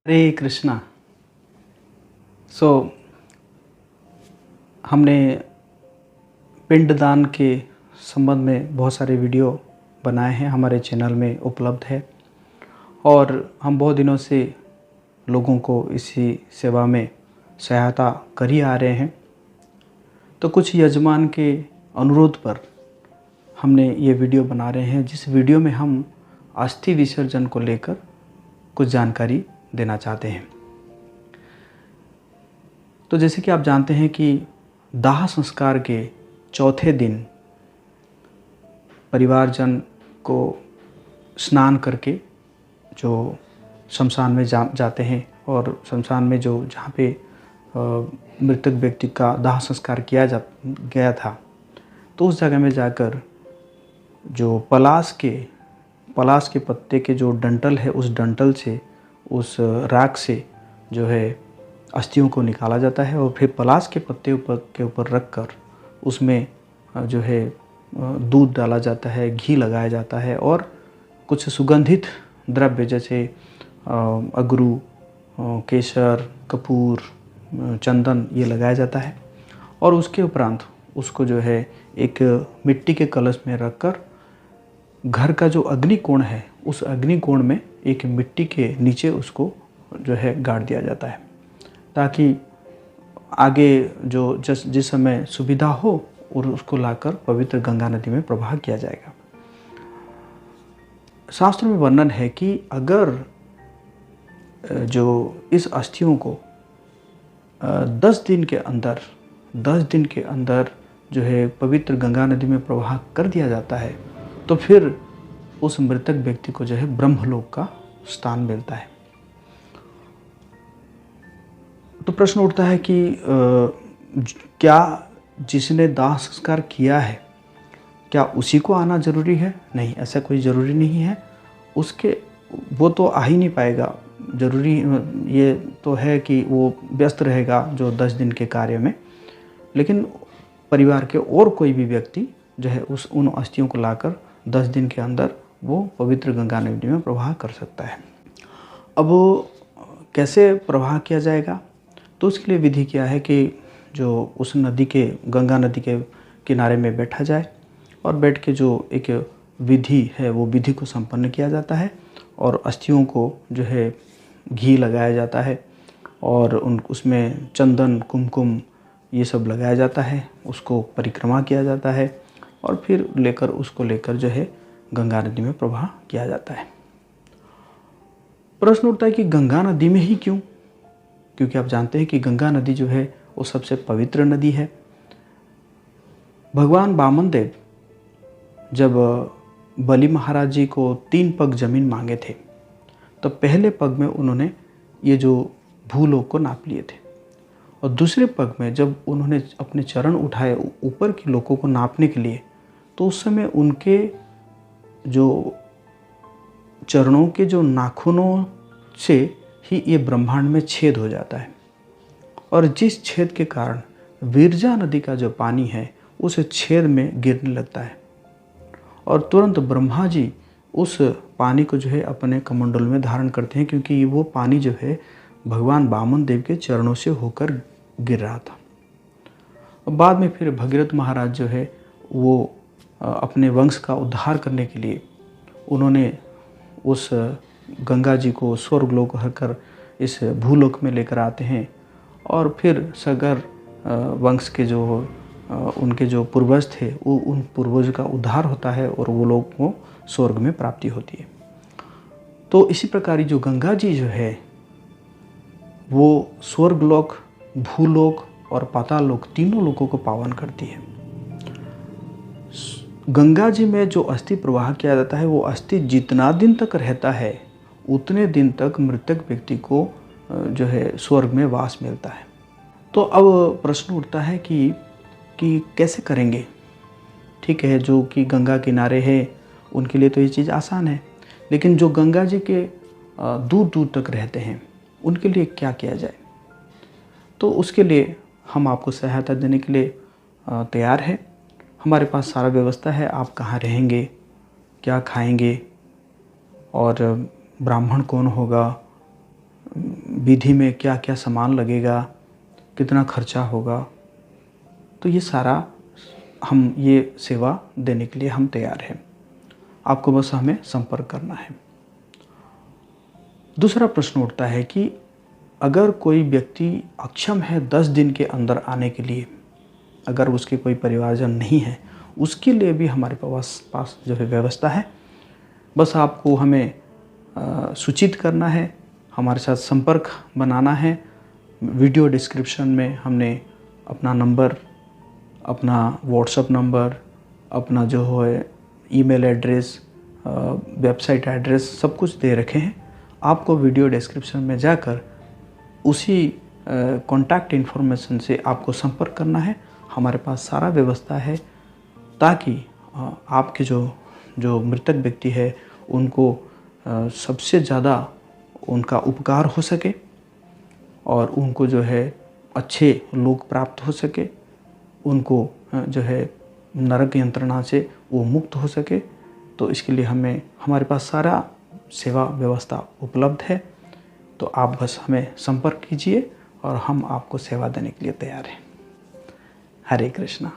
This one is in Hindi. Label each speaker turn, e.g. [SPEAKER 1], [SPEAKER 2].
[SPEAKER 1] हरे कृष्णा। सो हमने पिंडदान के संबंध में बहुत सारे वीडियो बनाए हैं, हमारे चैनल में उपलब्ध है और हम बहुत दिनों से लोगों को इसी सेवा में सहायता कर ही आ रहे हैं। तो कुछ यजमान के अनुरोध पर हमने ये वीडियो बना रहे हैं, जिस वीडियो में हम अस्थि विसर्जन को लेकर कुछ जानकारी देना चाहते हैं। तो जैसे कि आप जानते हैं कि दाह संस्कार के चौथे दिन परिवारजन को स्नान करके जो शमशान में जाते हैं और शमशान में जहाँ पे मृतक व्यक्ति का दाह संस्कार किया गया था, तो उस जगह में जाकर जो पलाश के पत्ते के जो डंठल है, उस डंठल से, उस राख से जो है अस्थियों को निकाला जाता है और फिर पलाश के पत्ते के ऊपर रख कर उसमें जो है दूध डाला जाता है, घी लगाया जाता है और कुछ सुगंधित द्रव्य जैसे अगरू, केसर, कपूर, चंदन ये लगाया जाता है और उसके उपरांत उसको जो है एक मिट्टी के कलश में रखकर घर का जो अग्निकोण है, उस अग्निकोण में एक मिट्टी के नीचे उसको जो है गाड़ दिया जाता है, ताकि आगे जो जिस समय सुविधा हो और उसको लाकर पवित्र गंगा नदी में प्रवाह किया जाएगा। शास्त्र में वर्णन है कि अगर जो इस अस्थियों को 10 दिन के अंदर जो है पवित्र गंगा नदी में प्रवाह कर दिया जाता है, तो फिर उस मृतक व्यक्ति को जो है ब्रह्मलोक का स्थान मिलता है। तो प्रश्न उठता है कि क्या जिसने दाह संस्कार किया है, क्या उसी को आना जरूरी है? नहीं, ऐसा कोई ज़रूरी नहीं है। वो तो आ ही नहीं पाएगा। ज़रूरी ये तो है कि वो व्यस्त रहेगा जो 10 दिन के कार्य में, लेकिन परिवार के और कोई भी व्यक्ति जो है उन अस्थियों को लाकर 10 दिन के अंदर वो पवित्र गंगा नदी में प्रवाह कर सकता है। अब वो कैसे प्रवाह किया जाएगा? तो उसके लिए विधि क्या है कि जो उस गंगा नदी के किनारे में बैठा जाए और बैठ के जो एक विधि है वो विधि को संपन्न किया जाता है और अस्थियों को जो है घी लगाया जाता है और उसमें चंदन, कुमकुम ये सब लगाया जाता है, उसको परिक्रमा किया जाता है और फिर उसको लेकर जो है गंगा नदी में प्रवाह किया जाता है। प्रश्न उठता है कि गंगा नदी में ही क्यों? क्योंकि आप जानते हैं कि गंगा नदी जो है वो सबसे पवित्र नदी है। भगवान वामन देव जब बलि महाराज जी को 3 पग जमीन मांगे थे, तो पहले पग में उन्होंने ये जो भूलोक को नाप लिए थे और दूसरे पग में जब उन्होंने अपने चरण उठाए ऊपर के लोकों को नापने के लिए, तो उस समय उनके जो चरणों के जो नाखूनों से ही ये ब्रह्मांड में छेद हो जाता है और जिस छेद के कारण विरजा नदी का जो पानी है उस छेद में गिरने लगता है और तुरंत ब्रह्मा जी उस पानी को जो है अपने कमंडल में धारण करते हैं, क्योंकि वो पानी जो है भगवान वामन देव के चरणों से होकर गिर रहा था। बाद में फिर भगीरथ महाराज जो है वो अपने वंश का उद्धार करने के लिए उन्होंने उस गंगा जी को स्वर्गलोक होकर इस भूलोक में लेकर आते हैं और फिर सगर वंश के उनके जो पूर्वज थे वो उन पूर्वज का उद्धार होता है और वो लोग को स्वर्ग में प्राप्ति होती है। तो इसी प्रकार जो गंगा जी जो है वो स्वर्गलोक, भूलोक और पाताल लोक तीनों लोकों को पावन करती है। गंगा जी में जो अस्थि प्रवाह किया जाता है वो अस्थि जितना दिन तक रहता है उतने दिन तक मृतक व्यक्ति को जो है स्वर्ग में वास मिलता है। तो अब प्रश्न उठता है कि कैसे करेंगे? ठीक है, जो कि गंगा किनारे है उनके लिए तो ये चीज़ आसान है, लेकिन जो गंगा जी के दूर दूर तक रहते हैं उनके लिए क्या किया जाए? तो उसके लिए हम आपको सहायता देने के लिए तैयार हैं। हमारे पास सारा व्यवस्था है। आप कहाँ रहेंगे, क्या खाएंगे और ब्राह्मण कौन होगा, विधि में क्या क्या सामान लगेगा, कितना खर्चा होगा, तो ये सारा हम ये सेवा देने के लिए हम तैयार हैं। आपको बस हमें संपर्क करना है। दूसरा प्रश्न उठता है कि अगर कोई व्यक्ति अक्षम है 10 दिन के अंदर आने के लिए, अगर उसके कोई परिवारजन नहीं है, उसके लिए भी हमारे पास जो है व्यवस्था है। बस आपको हमें सूचित करना है, हमारे साथ संपर्क बनाना है। वीडियो डिस्क्रिप्शन में हमने अपना नंबर, अपना व्हाट्सएप नंबर, अपना जो है ईमेल एड्रेस, वेबसाइट एड्रेस सब कुछ दे रखे हैं। आपको वीडियो डिस्क्रिप्शन में जाकर उसी कॉन्टैक्ट इन्फॉर्मेशन से आपको संपर्क करना है। हमारे पास सारा व्यवस्था है ताकि आपके जो मृतक व्यक्ति है उनको सबसे ज़्यादा उनका उपकार हो सके और उनको जो है अच्छे लोग प्राप्त हो सके, उनको जो है नरक यंत्रणा से वो मुक्त हो सके। तो इसके लिए हमारे पास सारा सेवा व्यवस्था उपलब्ध है। तो आप बस हमें संपर्क कीजिए और हम आपको सेवा देने के लिए तैयार हैं। हरे कृष्णा।